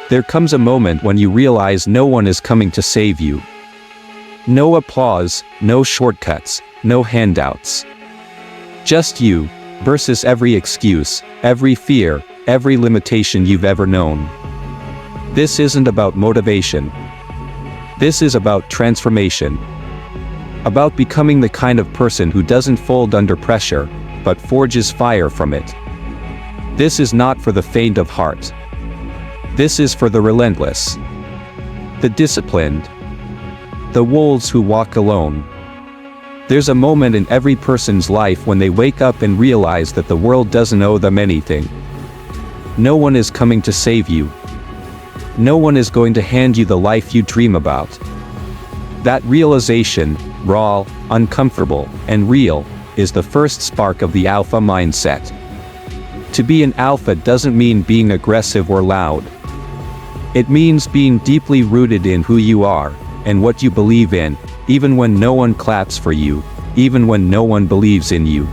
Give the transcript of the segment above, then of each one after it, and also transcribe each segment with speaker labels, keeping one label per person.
Speaker 1: There comes a moment when you realize no one is coming to save you. No applause, no shortcuts, no handouts. Just you, versus every excuse, every fear, every limitation you've ever known. This isn't about motivation. This is about transformation. About becoming the kind of person who doesn't fold under pressure, but forges fire from it. This is not for the faint of heart. This is for the relentless, the disciplined, the wolves who walk alone. There's a moment in every person's life when they wake up and realize that the world doesn't owe them anything. No one is coming to save you. No one is going to hand you the life you dream about. That realization, raw, uncomfortable, and real, is the first spark of the alpha mindset. To be an alpha doesn't mean being aggressive or loud. It means being deeply rooted in who you are, and what you believe in, even when no one claps for you, even when no one believes in you.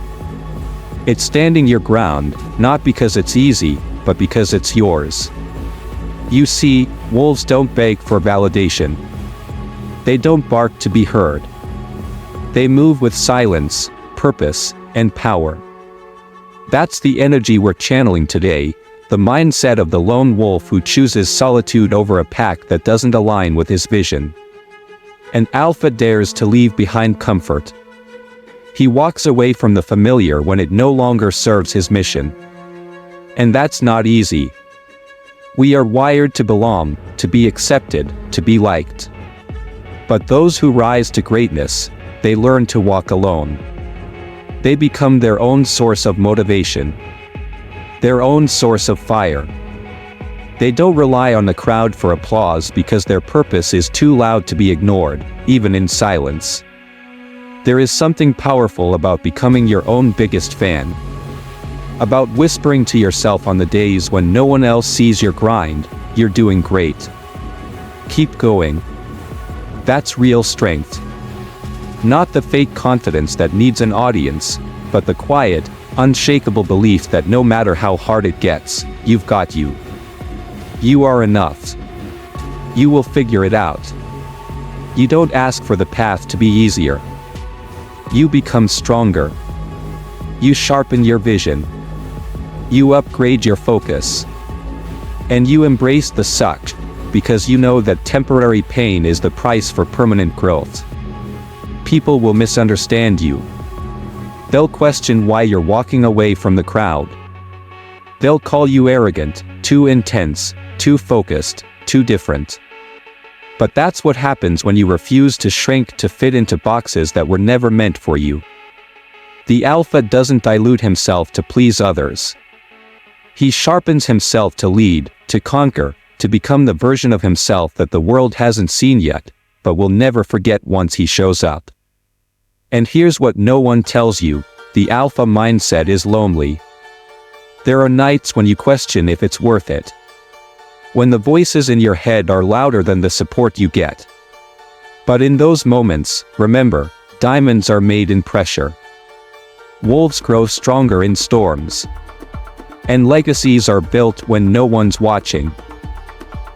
Speaker 1: It's standing your ground, not because it's easy, but because it's yours. You see, wolves don't beg for validation. They don't bark to be heard. They move with silence, purpose, and power. That's the energy we're channeling today, the mindset of the lone wolf who chooses solitude over a pack that doesn't align with his vision. An alpha dares to leave behind comfort. He walks away from the familiar when it no longer serves his mission. And that's not easy. We are wired to belong, to be accepted, to be liked. But those who rise to greatness, they learn to walk alone. They become their own source of motivation, their own source of fire. They don't rely on the crowd for applause because their purpose is too loud to be ignored, even in silence. There is something powerful about becoming your own biggest fan. About whispering to yourself on the days when no one else sees your grind, "You're doing great. Keep going." That's real strength. Not the fake confidence that needs an audience, but the quiet, unshakable belief that no matter how hard it gets, you've got you. You are enough. You will figure it out. You don't ask for the path to be easier. You become stronger. You sharpen your vision. You upgrade your focus. And you embrace the suck, because you know that temporary pain is the price for permanent growth. People will misunderstand you. They'll question why you're walking away from the crowd. They'll call you arrogant, too intense, too focused, too different. But that's what happens when you refuse to shrink to fit into boxes that were never meant for you. The alpha doesn't dilute himself to please others. He sharpens himself to lead, to conquer, to become the version of himself that the world hasn't seen yet, but will never forget once he shows up. And here's what no one tells you: the alpha mindset is lonely. There are nights when you question if it's worth it. When the voices in your head are louder than the support you get. But in those moments, remember, diamonds are made in pressure. Wolves grow stronger in storms. And legacies are built when no one's watching.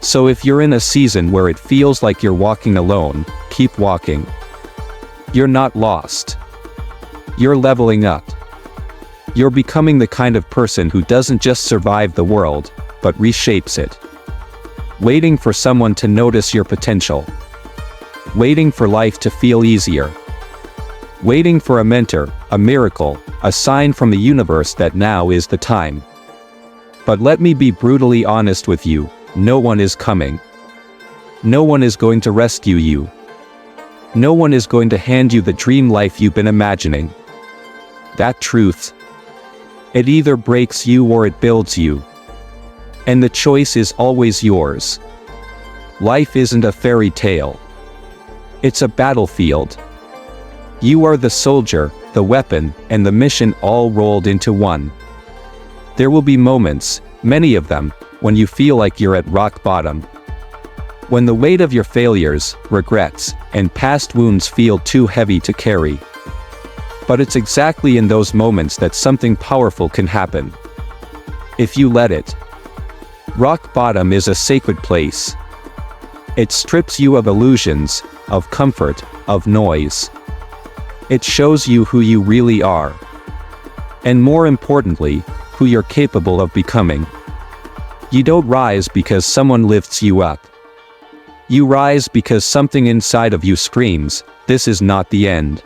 Speaker 1: So if you're in a season where it feels like you're walking alone, keep walking. You're not lost. You're leveling up. You're becoming the kind of person who doesn't just survive the world, but reshapes it. Waiting for someone to notice your potential. Waiting for life to feel easier. Waiting for a mentor, a miracle, a sign from the universe that now is the time. But let me be brutally honest with you, no one is coming. No one is going to rescue you. No one is going to hand you the dream life you've been imagining. That truth. It either breaks you or it builds you. And the choice is always yours. Life isn't a fairy tale. It's a battlefield. You are the soldier, the weapon, and the mission all rolled into one. There will be moments, many of them, when you feel like you're at rock bottom. When the weight of your failures, regrets, and past wounds feel too heavy to carry. But it's exactly in those moments that something powerful can happen. If you let it. Rock bottom is a sacred place. It strips you of illusions, of comfort, of noise. It shows you who you really are. And more importantly, who you're capable of becoming. You don't rise because someone lifts you up. You rise because something inside of you screams, "This is not the end."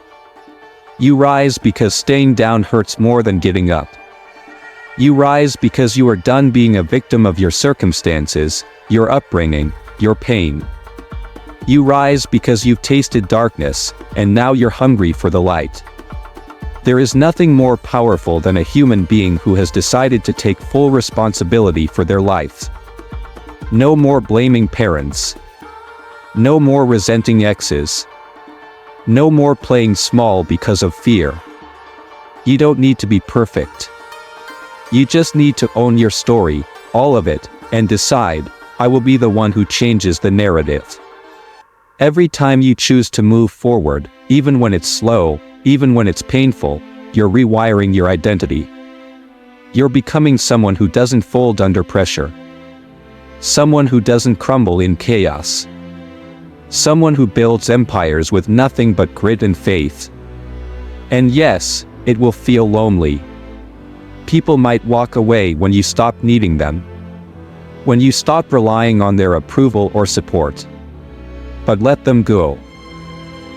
Speaker 1: You rise because staying down hurts more than getting up. You rise because you are done being a victim of your circumstances, your upbringing, your pain. You rise because you've tasted darkness, and now you're hungry for the light. There is nothing more powerful than a human being who has decided to take full responsibility for their life. No more blaming parents. No more resenting exes. No more playing small because of fear. You don't need to be perfect. You just need to own your story, all of it, and decide, "I will be the one who changes the narrative." Every time you choose to move forward, even when it's slow, even when it's painful, you're rewiring your identity. You're becoming someone who doesn't fold under pressure. Someone who doesn't crumble in chaos. Someone who builds empires with nothing but grit and faith. And yes, it will feel lonely. People might walk away when you stop needing them. When you stop relying on their approval or support. But let them go.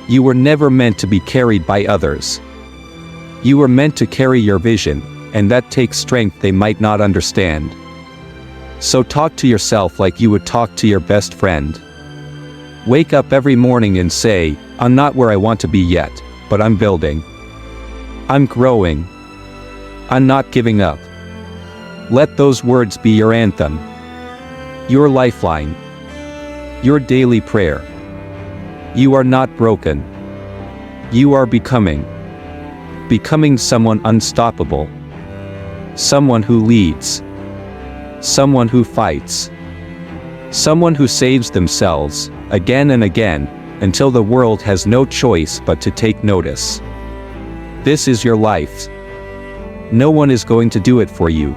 Speaker 1: You were never meant to be carried by others. You were meant to carry your vision, and that takes strength they might not understand. So talk to yourself like you would talk to your best friend. Wake up every morning and say, "I'm not where I want to be yet, but I'm building. I'm growing. I'm not giving up." Let those words be your anthem. Your lifeline. Your daily prayer. You are not broken. You are becoming. Becoming someone unstoppable. Someone who leads. Someone who fights. Someone who saves themselves, again and again, until the world has no choice but to take notice. This is your life. No one is going to do it for you.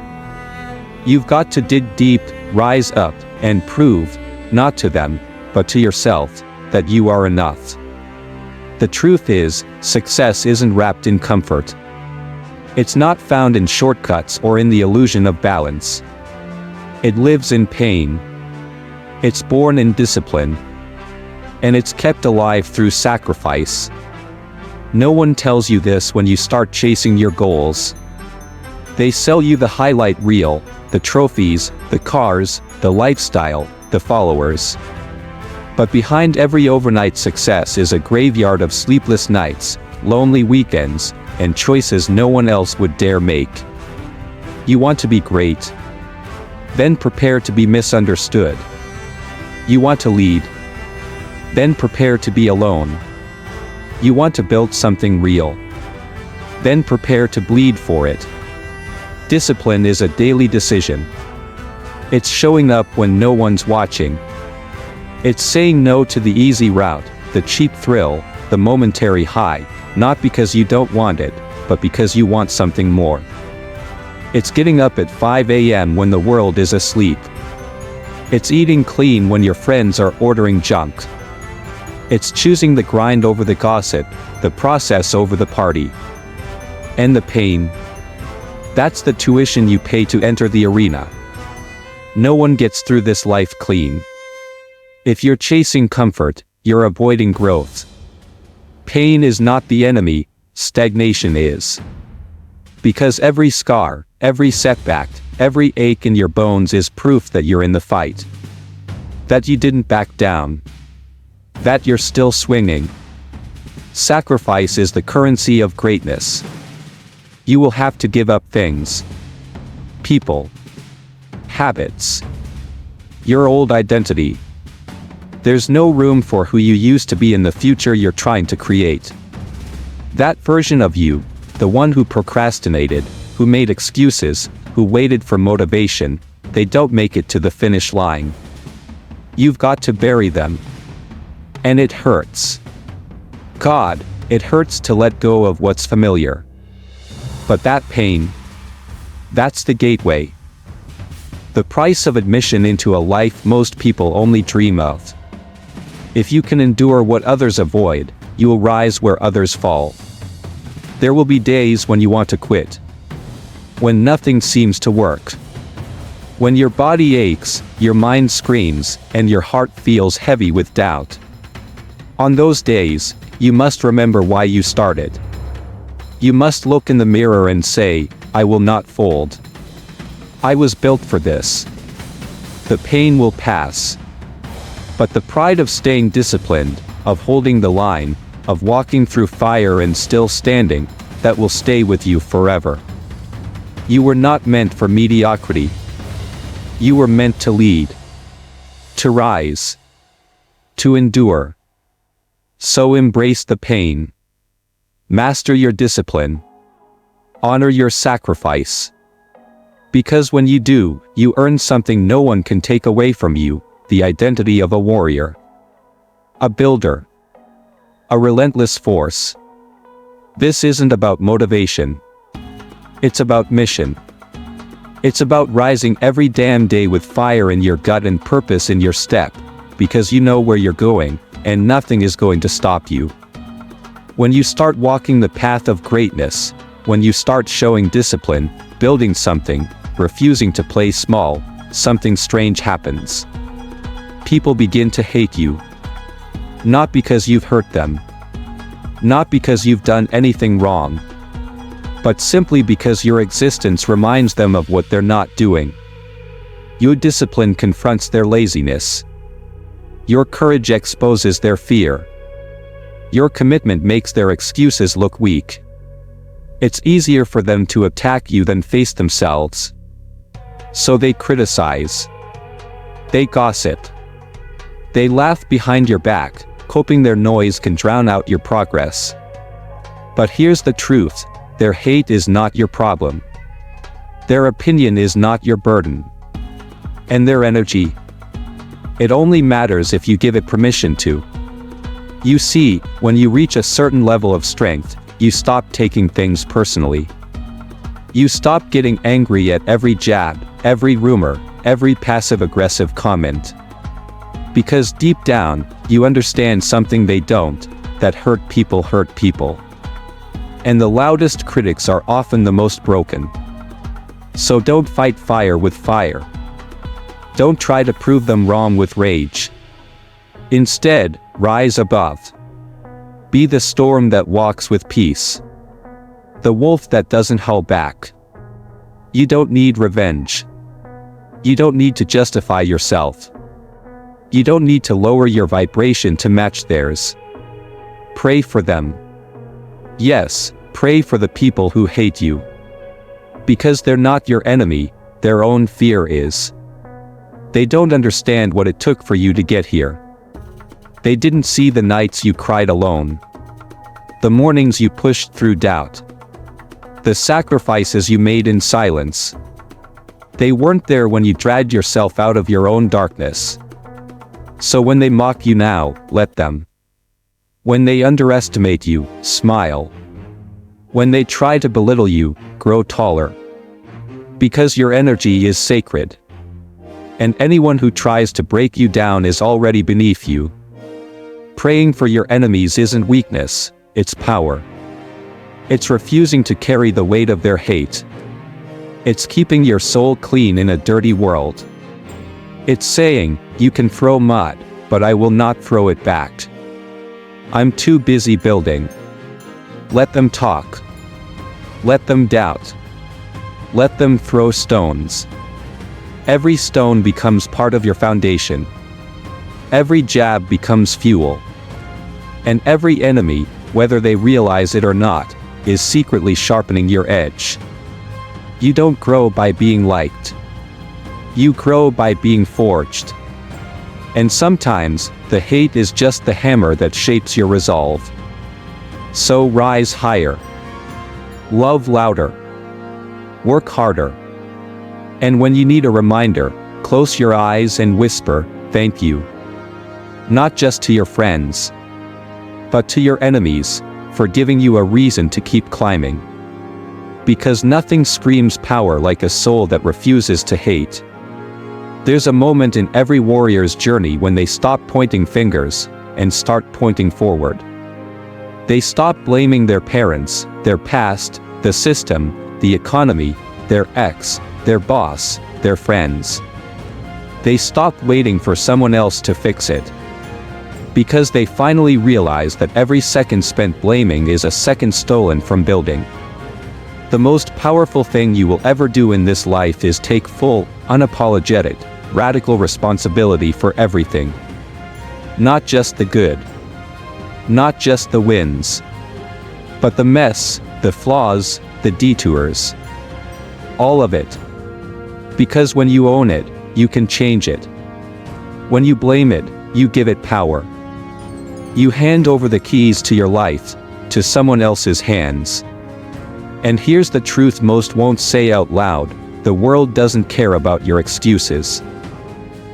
Speaker 1: You've got to dig deep, rise up, and prove, not to them, but to yourself, that you are enough. The truth is, success isn't wrapped in comfort. It's not found in shortcuts or in the illusion of balance. It lives in pain. It's born in discipline. And it's kept alive through sacrifice. No one tells you this when you start chasing your goals. They sell you the highlight reel, the trophies, the cars, the lifestyle, the followers. But behind every overnight success is a graveyard of sleepless nights, lonely weekends, and choices no one else would dare make. You want to be great? Then prepare to be misunderstood. You want to lead? Then prepare to be alone. You want to build something real? Then prepare to bleed for it. Discipline is a daily decision. It's showing up when no one's watching. It's saying no to the easy route, the cheap thrill, the momentary high, not because you don't want it, but because you want something more. It's getting up at 5 a.m. when the world is asleep. It's eating clean when your friends are ordering junk. It's choosing the grind over the gossip, the process over the party. And the pain. That's the tuition you pay to enter the arena. No one gets through this life clean. If you're chasing comfort, you're avoiding growth. Pain is not the enemy, stagnation is. Because every scar, every setback, every ache in your bones is proof that you're in the fight. That you didn't back down. That you're still swinging. Sacrifice is the currency of greatness. You will have to give up things. People. Habits. Your old identity. There's no room for who you used to be in the future you're trying to create. That version of you, the one who procrastinated, who made excuses, who waited for motivation, they don't make it to the finish line. You've got to bury them. And it hurts. God, it hurts to let go of what's familiar. But that pain, that's the gateway. The price of admission into a life most people only dream of. If you can endure what others avoid, you will rise where others fall. There will be days when you want to quit. When nothing seems to work. When your body aches, your mind screams, and your heart feels heavy with doubt. On those days, you must remember why you started. You must look in the mirror and say, I will not fold. I was built for this. The pain will pass. But the pride of staying disciplined, of holding the line, of walking through fire and still standing, that will stay with you forever. You were not meant for mediocrity. You were meant to lead. To rise. To endure. So embrace the pain. Master your discipline. Honor your sacrifice. Because when you do, you earn something no one can take away from you, the identity of a warrior. A builder. A relentless force. This isn't about motivation. It's about mission. It's about rising every damn day with fire in your gut and purpose in your step, because you know where you're going, and nothing is going to stop you. When you start walking the path of greatness, when you start showing discipline, building something, refusing to play small, something strange happens. People begin to hate you. Not because you've hurt them. Not because you've done anything wrong. But simply because your existence reminds them of what they're not doing. Your discipline confronts their laziness. Your courage exposes their fear. Your commitment makes their excuses look weak. It's easier for them to attack you than face themselves. So they criticize. They gossip. They laugh behind your back, hoping their noise can drown out your progress. But here's the truth, their hate is not your problem. Their opinion is not your burden. And their energy, it only matters if you give it permission to. You see, when you reach a certain level of strength, you stop taking things personally. You stop getting angry at every jab, every rumor, every passive-aggressive comment. Because deep down, you understand something they don't, that hurt people hurt people. And the loudest critics are often the most broken. So don't fight fire with fire. Don't try to prove them wrong with rage. Instead, rise above. Be the storm that walks with peace. The wolf that doesn't howl back. You don't need revenge. You don't need to justify yourself. You don't need to lower your vibration to match theirs. Pray for them. Yes, pray for the people who hate you. Because they're not your enemy, their own fear is. They don't understand what it took for you to get here. They didn't see the nights you cried alone. The mornings you pushed through doubt. The sacrifices you made in silence. They weren't there when you dragged yourself out of your own darkness. So when they mock you now, let them. When they underestimate you, smile. When they try to belittle you, grow taller. Because your energy is sacred. And anyone who tries to break you down is already beneath you. Praying for your enemies isn't weakness, it's power. It's refusing to carry the weight of their hate. It's keeping your soul clean in a dirty world. It's saying, you can throw mud, but I will not throw it back. I'm too busy building. Let them talk. Let them doubt. Let them throw stones. Every stone becomes part of your foundation. Every jab becomes fuel. And every enemy, whether they realize it or not, is secretly sharpening your edge. You don't grow by being liked. You grow by being forged. And sometimes, the hate is just the hammer that shapes your resolve. So rise higher. Love louder. Work harder. And when you need a reminder, close your eyes and whisper, thank you. Not just to your friends, but to your enemies, for giving you a reason to keep climbing. Because nothing screams power like a soul that refuses to hate. There's a moment in every warrior's journey when they stop pointing fingers and start pointing forward. They stop blaming their parents, their past, the system, the economy, their ex, their boss, their friends. They stop waiting for someone else to fix it. Because they finally realize that every second spent blaming is a second stolen from building. The most powerful thing you will ever do in this life is take full, unapologetic, radical responsibility for everything. Not just the good. Not just the wins. But the mess, the flaws, the detours. All of it. Because when you own it, you can change it. When you blame it, you give it power. You hand over the keys to your life, to someone else's hands. And here's the truth most won't say out loud: the world doesn't care about your excuses.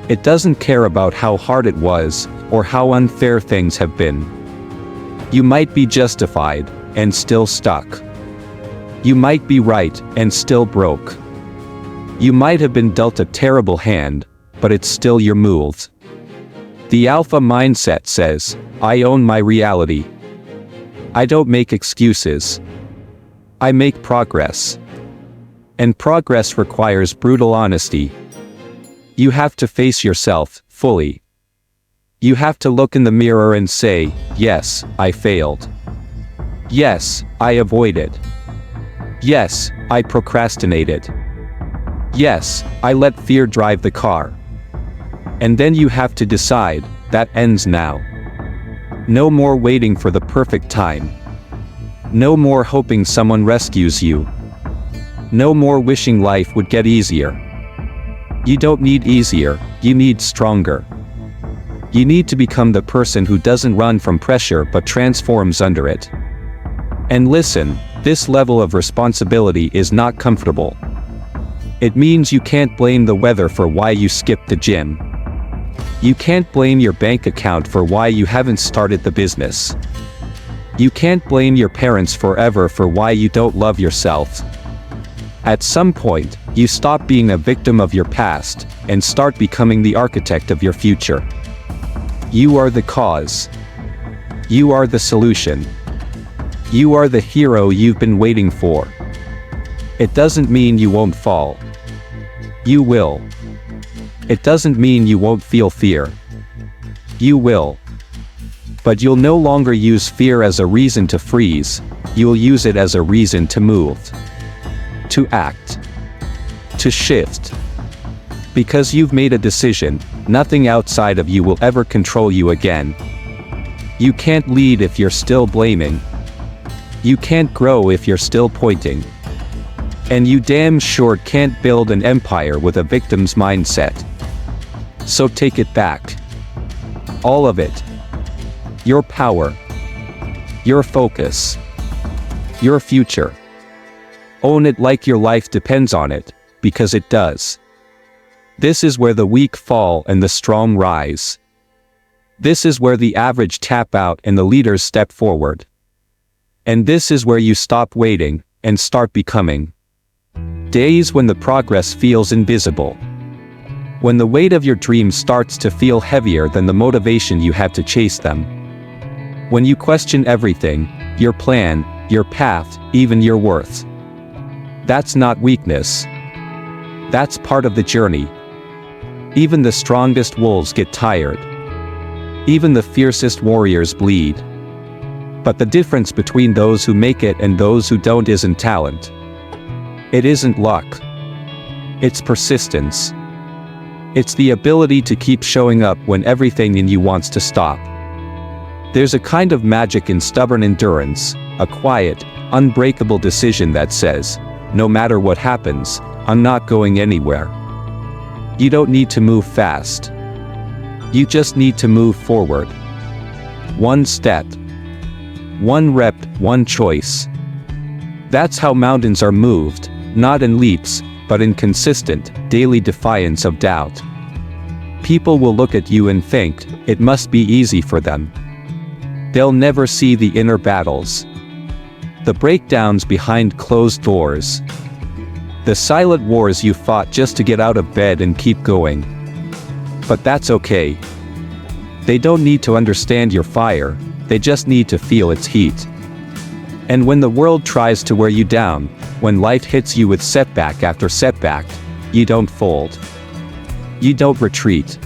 Speaker 1: It doesn't care about how hard it was, or how unfair things have been. You might be justified, and still stuck. You might be right, and still broke. You might have been dealt a terrible hand, but it's still your move. The alpha mindset says, I own my reality. I don't make excuses. I make progress. And progress requires brutal honesty. You have to face yourself, fully. You have to look in the mirror and say, yes, I failed. Yes, I avoided. Yes, I procrastinated. Yes, I let fear drive the car. And then you have to decide, that ends now. No more waiting for the perfect time. No more hoping someone rescues you. No more wishing life would get easier. You don't need easier, you need stronger. You need to become the person who doesn't run from pressure but transforms under it. And listen, this level of responsibility is not comfortable. It means you can't blame the weather for why you skipped the gym. You can't blame your bank account for why you haven't started the business. You can't blame your parents forever for why you don't love yourself. At some point, you stop being a victim of your past, and start becoming the architect of your future. You are the cause. You are the solution. You are the hero you've been waiting for. It doesn't mean you won't fall. You will. It doesn't mean you won't feel fear. You will. But you'll no longer use fear as a reason to freeze, you'll use it as a reason to move. To act. To shift. Because you've made a decision, nothing outside of you will ever control you again. You can't lead if you're still blaming. You can't grow if you're still pointing. And you damn sure can't build an empire with a victim's mindset. So take it back. All of it. Your power. Your focus. Your future. Own it like your life depends on it, because it does. This is where the weak fall and the strong rise. This is where the average tap out and the leaders step forward. And this is where you stop waiting, and start becoming. Days when the progress feels invisible. When the weight of your dreams starts to feel heavier than the motivation you have to chase them. When you question everything, your plan, your path, even your worth. That's not weakness. That's part of the journey. Even the strongest wolves get tired. Even the fiercest warriors bleed. But the difference between those who make it and those who don't isn't talent. It isn't luck. It's persistence. It's the ability to keep showing up when everything in you wants to stop. There's a kind of magic in stubborn endurance, a quiet, unbreakable decision that says, no matter what happens, I'm not going anywhere. You don't need to move fast. You just need to move forward. One step. One rep, one choice. That's how mountains are moved, not in leaps, but in consistent, daily defiance of doubt. People will look at you and think, it must be easy for them. They'll never see the inner battles. The breakdowns behind closed doors. The silent wars you fought just to get out of bed and keep going. But that's okay. They don't need to understand your fire, they just need to feel its heat. And when the world tries to wear you down, when life hits you with setback after setback, you don't fold. You don't retreat.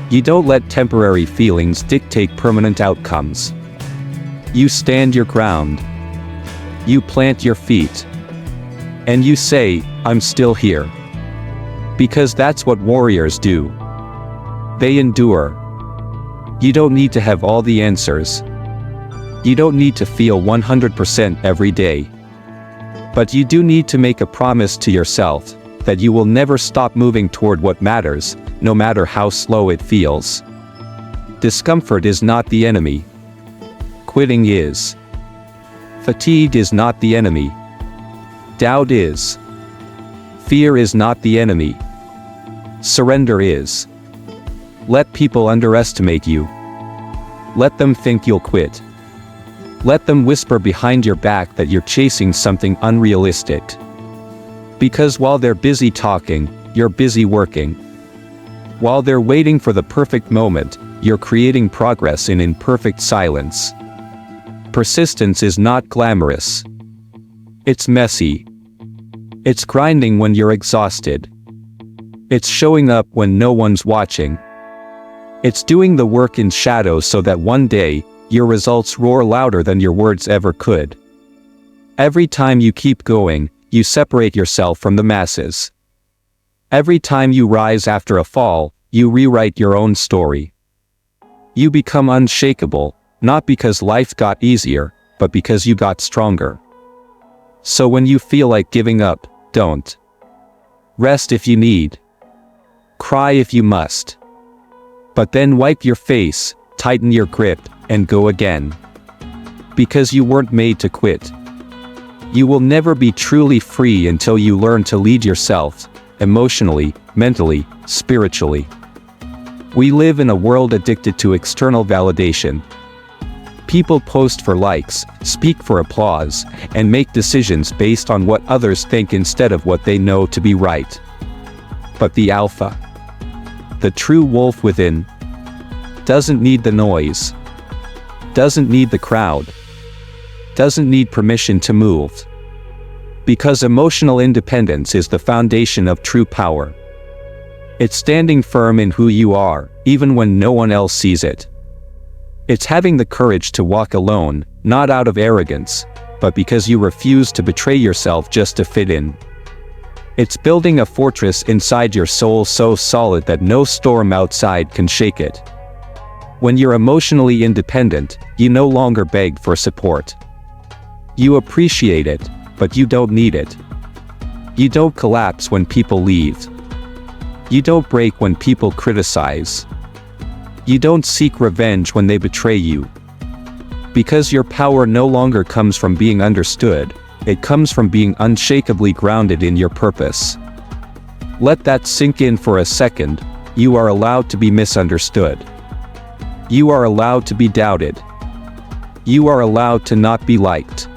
Speaker 1: You don't let temporary feelings dictate permanent outcomes. You stand your ground. You plant your feet. And you say, I'm still here. Because that's what warriors do. They endure. You don't need to have all the answers. You don't need to feel 100% every day. But you do need to make a promise to yourself that you will never stop moving toward what matters, no matter how slow it feels. Discomfort is not the enemy. Quitting is. Fatigue is not the enemy. Doubt is. Fear is not the enemy. Surrender is. Let people underestimate you. Let them think you'll quit. Let them whisper behind your back that you're chasing something unrealistic. Because while they're busy talking, you're busy working. While they're waiting for the perfect moment, you're creating progress in imperfect silence. Persistence is not glamorous. It's messy. It's grinding when you're exhausted. It's showing up when no one's watching. It's doing the work in shadows so that one day, your results roar louder than your words ever could. Every time you keep going, you separate yourself from the masses. Every time you rise after a fall, you rewrite your own story. You become unshakable, not because life got easier, but because you got stronger. So when you feel like giving up, don't. Rest if you need. Cry if you must. But then wipe your face, tighten your grip, and go again. Because you weren't made to quit. You will never be truly free until you learn to lead yourself, emotionally, mentally, spiritually. We live in a world addicted to external validation. People post for likes, speak for applause, and make decisions based on what others think instead of what they know to be right. But the alpha, the true wolf within, doesn't need the noise, doesn't need the crowd, doesn't need permission to move. Because emotional independence is the foundation of true power. It's standing firm in who you are, even when no one else sees it. It's having the courage to walk alone, not out of arrogance, but because you refuse to betray yourself just to fit in. It's building a fortress inside your soul so solid that no storm outside can shake it. When you're emotionally independent, you no longer beg for support. You appreciate it, but you don't need it. You don't collapse when people leave. You don't break when people criticize. You don't seek revenge when they betray you. Because your power no longer comes from being understood, it comes from being unshakably grounded in your purpose. Let that sink in for a second. You are allowed to be misunderstood. You are allowed to be doubted. You are allowed to not be liked.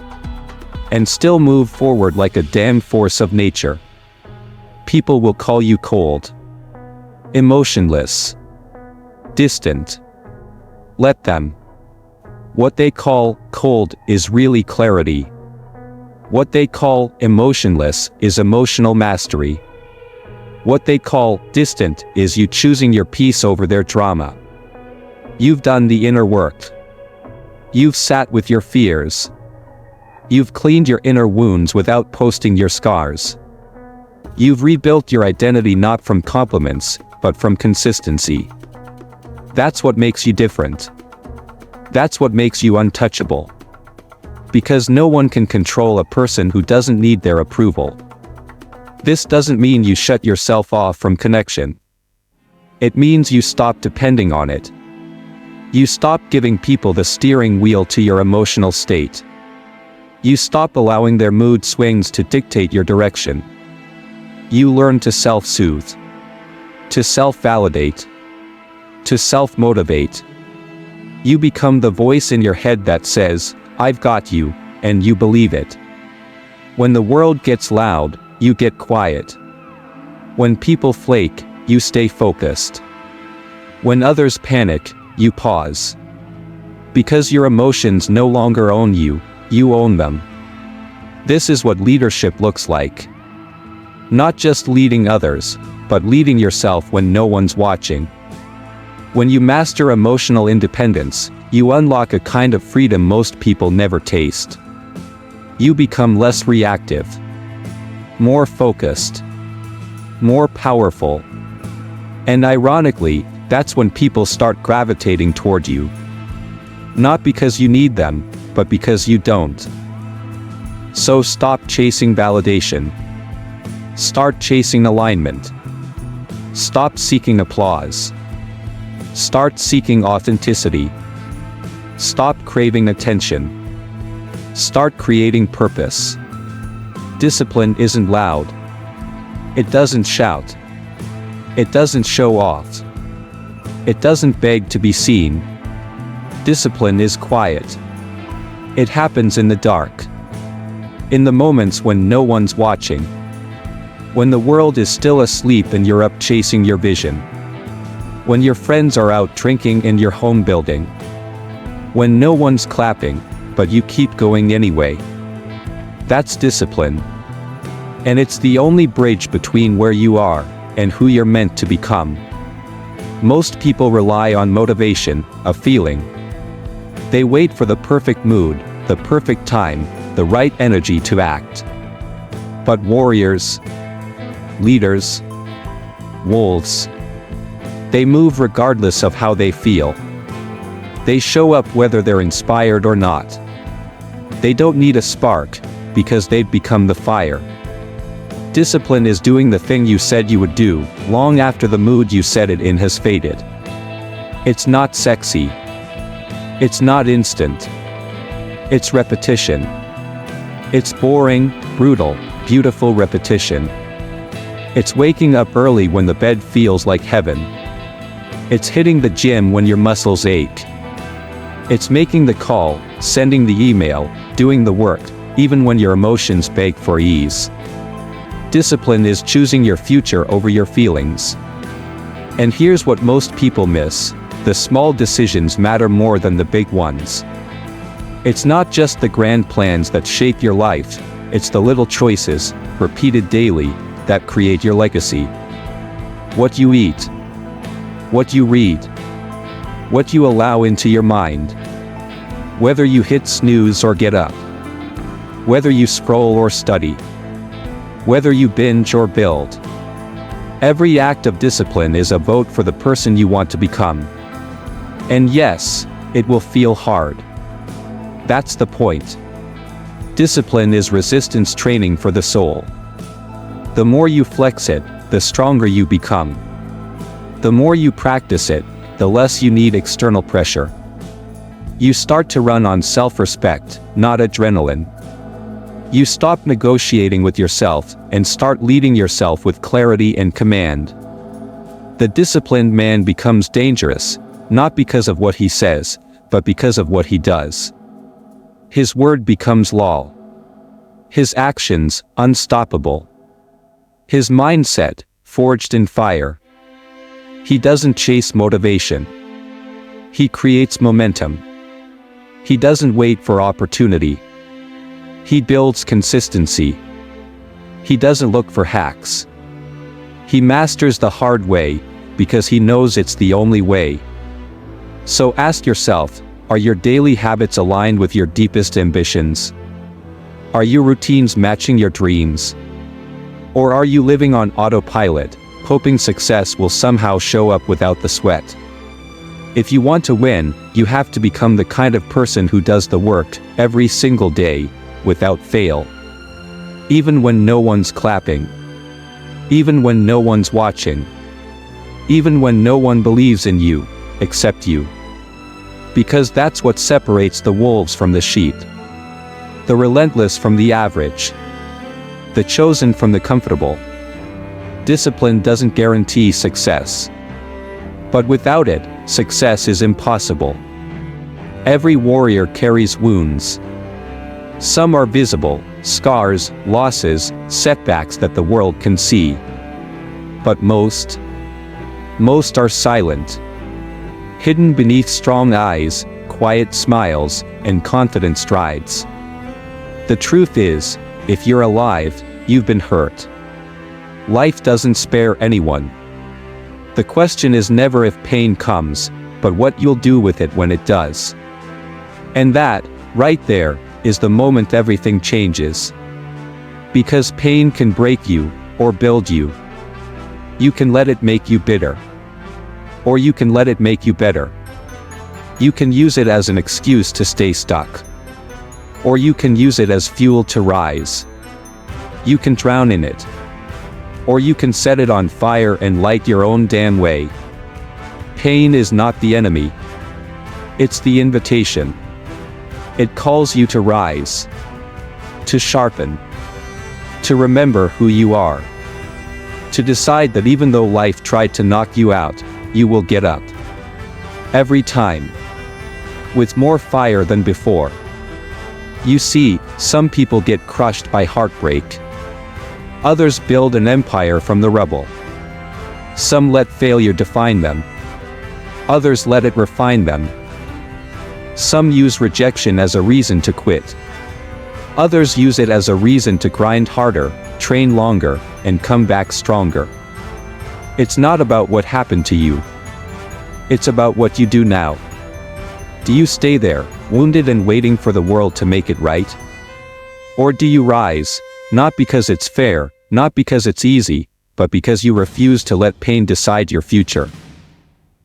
Speaker 1: And still move forward like a damn force of nature. People will call you cold, emotionless, distant. Let them. What they call cold is really clarity. What they call emotionless is emotional mastery. What they call distant is you choosing your peace over their drama. You've done the inner work. You've sat with your fears. You've cleaned your inner wounds without posting your scars. You've rebuilt your identity not from compliments, but from consistency. That's what makes you different. That's what makes you untouchable. Because no one can control a person who doesn't need their approval. This doesn't mean you shut yourself off from connection. It means you stop depending on it. You stop giving people the steering wheel to your emotional state. You stop allowing their mood swings to dictate your direction. You learn to self-soothe, to self-validate, to self-motivate. You become the voice in your head that says, I've got you, and you believe it. When the world gets loud, you get quiet. When people flake, you stay focused. When others panic, you pause. Because your emotions no longer own you, you own them. This is what leadership looks like. Not just leading others, but leading yourself when no one's watching. When you master emotional independence, you unlock a kind of freedom most people never taste. You become less reactive, more focused, more powerful. And ironically, that's when people start gravitating toward you. Not because you need them, but because you don't. So stop chasing validation. Start chasing alignment. Stop seeking applause. Start seeking authenticity. Stop craving attention. Start creating purpose. Discipline isn't loud. It doesn't shout. It doesn't show off. It doesn't beg to be seen. Discipline is quiet. It happens in the dark. In the moments when no one's watching. When the world is still asleep and you're up chasing your vision. When your friends are out drinking and you're home building. When no one's clapping, but you keep going anyway. That's discipline. And it's the only bridge between where you are and who you're meant to become. Most people rely on motivation, a feeling. They wait for the perfect mood, the perfect time, the right energy to act. But warriors, leaders, wolves, they move regardless of how they feel. They show up whether they're inspired or not. They don't need a spark, because they've become the fire. Discipline is doing the thing you said you would do, long after the mood you said it in has faded. It's not sexy. It's not instant. It's repetition. It's boring, brutal, beautiful repetition. It's waking up early when the bed feels like heaven. It's hitting the gym when your muscles ache. It's making the call, sending the email, doing the work, even when your emotions beg for ease. Discipline is choosing your future over your feelings. And here's what most people miss: the small decisions matter more than the big ones. It's not just the grand plans that shape your life, it's the little choices, repeated daily, that create your legacy. What you eat. What you read. What you allow into your mind. Whether you hit snooze or get up. Whether you scroll or study. Whether you binge or build. Every act of discipline is a vote for the person you want to become. And yes, it will feel hard. That's the point. Discipline is resistance training for the soul. The more you flex it, the stronger you become. The more you practice it, the less you need external pressure. You start to run on self-respect, not adrenaline. You stop negotiating with yourself and start leading yourself with clarity and command. The disciplined man becomes dangerous, not because of what he says, but because of what he does. His word becomes law. His actions, unstoppable. His mindset, forged in fire. He doesn't chase motivation. He creates momentum. He doesn't wait for opportunity. He builds consistency. He doesn't look for hacks. He masters the hard way, because he knows it's the only way. So ask yourself, are your daily habits aligned with your deepest ambitions? Are your routines matching your dreams? Or are you living on autopilot, hoping success will somehow show up without the sweat? If you want to win, you have to become the kind of person who does the work, every single day, without fail. Even when no one's clapping. Even when no one's watching. Even when no one believes in you, except you. Because that's what separates the wolves from the sheep. The relentless from the average. The chosen from the comfortable. Discipline doesn't guarantee success. But without it, success is impossible. Every warrior carries wounds. Some are visible, scars, losses, setbacks that the world can see. But most are silent. hidden beneath strong eyes, quiet smiles, and confident strides. The truth is, if you're alive, you've been hurt. Life doesn't spare anyone. The question is never if pain comes, but what you'll do with it when it does. And that, right there, is the moment everything changes. Because pain can break you, or build you. You can let it make you bitter. Or you can let it make you better. You can use it as an excuse to stay stuck. Or you can use it as fuel to rise. You can drown in it. Or you can set it on fire and light your own damn way. Pain is not the enemy. It's the invitation. It calls you to rise. To sharpen. To remember who you are. To decide that even though life tried to knock you out, you will get up. Every time. With more fire than before. You see, some people get crushed by heartbreak. Others build an empire from the rubble. Some let failure define them. Others let it refine them. Some use rejection as a reason to quit. Others use it as a reason to grind harder, train longer, and come back stronger. It's not about what happened to you. It's about what you do now. Do you stay there, wounded and waiting for the world to make it right? Or do you rise, not because it's fair, not because it's easy, but because you refuse to let pain decide your future?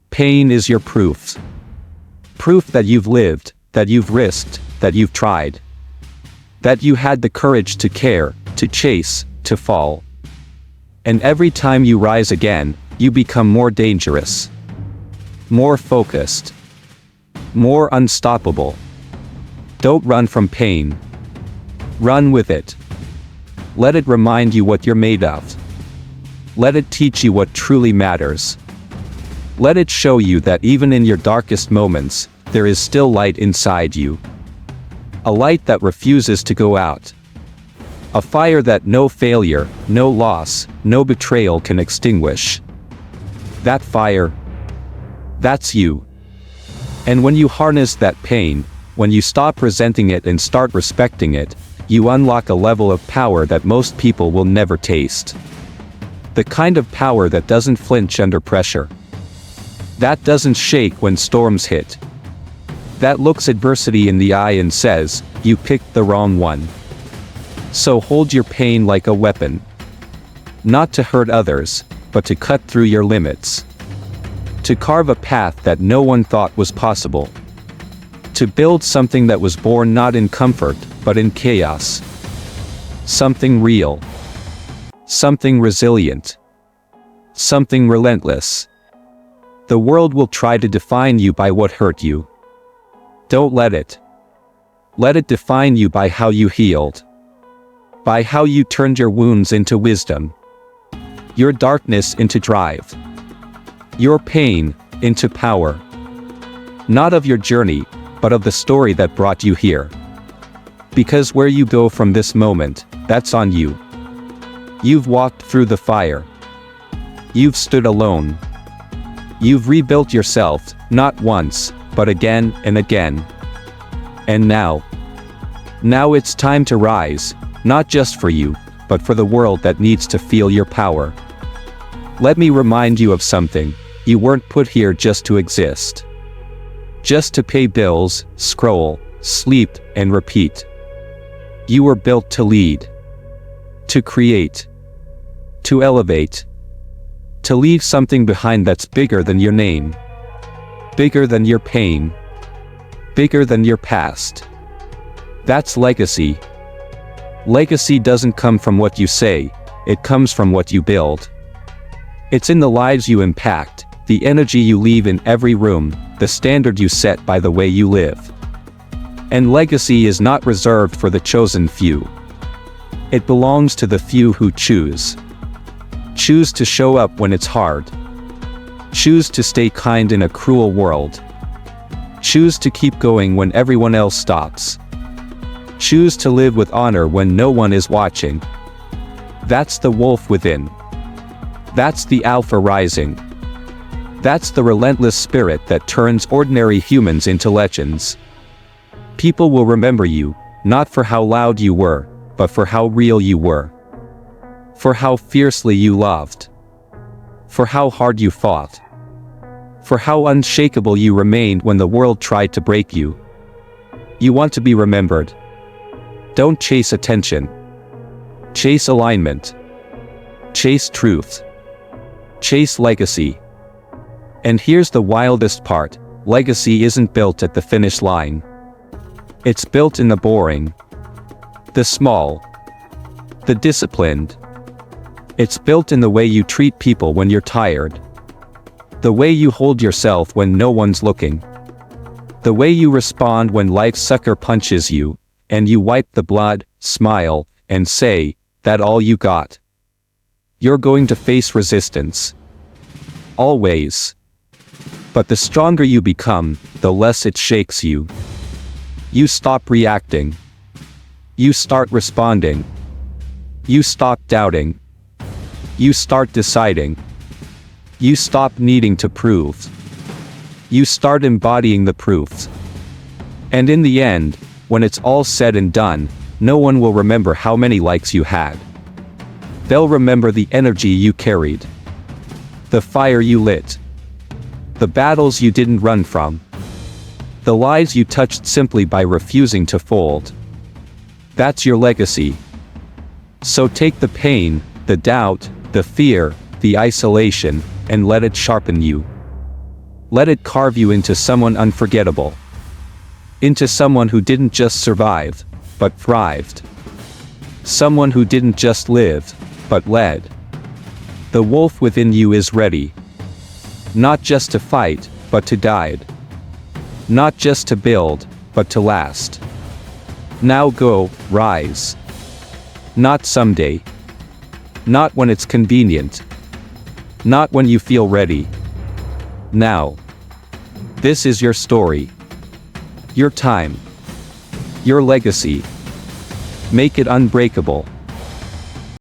Speaker 1: Pain is your proof. Proof that you've lived, that you've risked, that you've tried. That you had the courage to care, to chase, to fall. And every time you rise again, you become more dangerous. More focused. More unstoppable. Don't run from pain. Run with it. Let it remind you what you're made of. Let it teach you what truly matters. Let it show you that even in your darkest moments, there is still light inside you. A light that refuses to go out. A fire that no failure, no loss, no betrayal can extinguish. That fire, that's you. And when you harness that pain, when you stop resenting it and start respecting it, you unlock a level of power that most people will never taste. The kind of power that doesn't flinch under pressure. That doesn't shake when storms hit. That looks adversity in the eye and says, you picked the wrong one. So hold your pain like a weapon. Not to hurt others, but to cut through your limits. To carve a path that no one thought was possible. To build something that was born not in comfort, but in chaos. Something real. Something resilient. Something relentless. The world will try to define you by what hurt you. Don't let it. Let it define you by how you healed. By how you turned your wounds into wisdom. Your darkness into drive. Your pain into power. Not of your journey, but of the story that brought you here. Because where you go from this moment, that's on you. You've walked through the fire. You've stood alone. You've rebuilt yourself, not once, but again and again. And now it's time to rise, not just for you, but for the world that needs to feel your power. Let me remind you of something. You weren't put here just to exist. Just to pay bills, scroll, sleep, and repeat. You were built to lead. To create. To elevate. To leave something behind that's bigger than your name. Bigger than your pain. Bigger than your past. That's legacy. Legacy doesn't come from what you say, it comes from what you build. It's in the lives you impact, the energy you leave in every room, the standard you set by the way you live. And legacy is not reserved for the chosen few. It belongs to the few who choose. Choose to show up when it's hard. Choose to stay kind in a cruel world. Choose to keep going when everyone else stops. Choose to live with honor when no one is watching. That's the wolf within. That's the alpha rising. That's the relentless spirit that turns ordinary humans into legends. People will remember you, not for how loud you were, but for how real you were. For how fiercely you loved. For how hard you fought. For how unshakable you remained when the world tried to break you. You want to be remembered. Don't chase attention. Chase alignment. Chase truth. Chase legacy. And here's the wildest part: legacy isn't built at the finish line. It's built in the boring, the small, the disciplined. It's built in the way you treat people when you're tired. The way you hold yourself when no one's looking. The way you respond when life sucker punches you, and you wipe the blood, smile, and say, "That all you got?" You're going to face resistance. Always. But the stronger you become, the less it shakes you. You stop reacting. You start responding. You stop doubting. You start deciding. You stop needing to prove. You start embodying the proofs. And in the end, when it's all said and done, no one will remember how many likes you had. They'll remember the energy you carried. The fire you lit. The battles you didn't run from. The lives you touched simply by refusing to fold. That's your legacy. So take the pain, the doubt, the fear, the isolation, and let it sharpen you. Let it carve you into someone unforgettable. Into someone who didn't just survive, but thrived. Someone who didn't just live, but led. The wolf within you is ready. Not just to fight, but to guide. Not just to build, but to last. Now go, rise. Not someday. Not when it's convenient. Not when you feel ready. Now. This is your story. Your time. Your legacy. Make it unbreakable.